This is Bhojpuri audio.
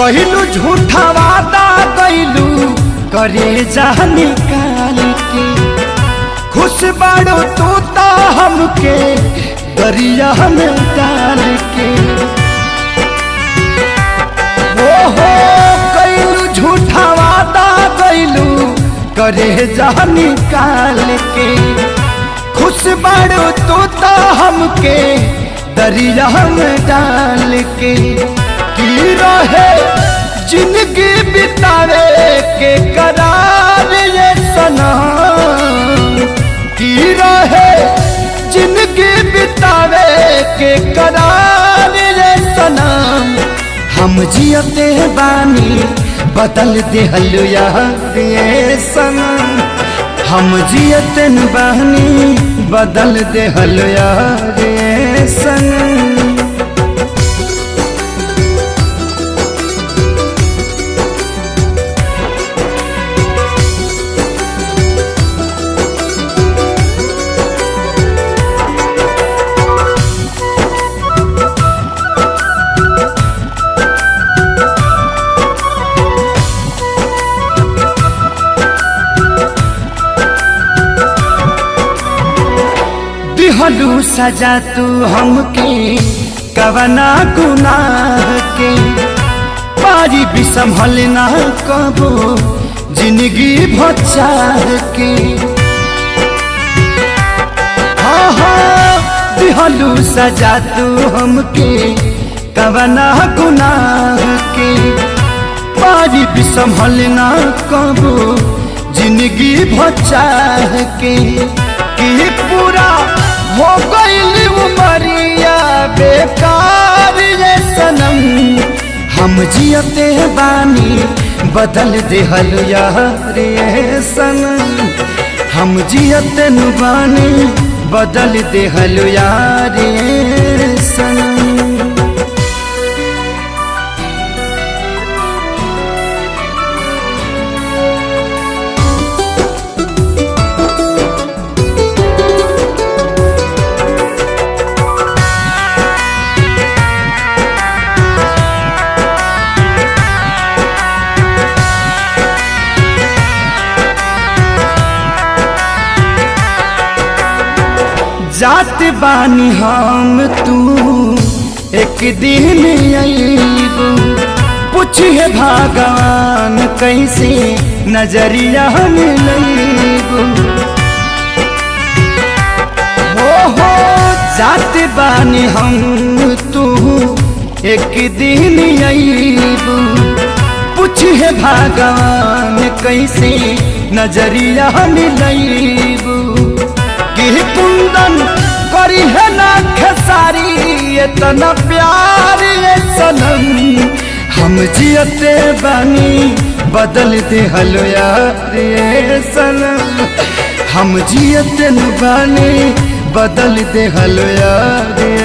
कहलू झूठा वादा कैलू करे जा निकाल के, खुश बाड़ो तू तो हमके दरिया में डाल के। ओहो कैलू झूठा वादा कैलू करे जा निकाल के, खुश बाड़ो तू तो हमके दरिया में डाल के। की रहे जिंदगी बितावे के करार ये सनम, की रहे जिंदगी बितावे के करार ये सनम। हम जियते बानी बदल देहलु यार ये सनम, हम जियते बानी बदल देहलु यार ये सनम। दिहलू सजा तू हमके कवना गुनाह के, पारी भी संभल ना कबो जिंदगी भचार के। हाँ हाँ दिहलू सजा तू हमके कवना गुनाह के, पारी भी संभल ना कबो जिंदगी भचार के। कि पूरा हो गई उमरिया बेकार ये सनम, हम जियते बानी बदल देहलु यार ये सनम, हम जियते बानी बदल देहलु यार ये सनम। जात बानी हम तू एक दिन अइबू, पूछिए भगवान कैसे नजरिया मिलैबू। हो जात बानी हम तू एक दिन अइबू, पूछिए भगवान कैसे नजरिया मिलैबू। कि कुंदन करी है ना खेसारी इतना प्यार ये सनम, हम जियते बानी बदल देहलु यार ये सनम, हम जियते बानी बदल देहलु यार।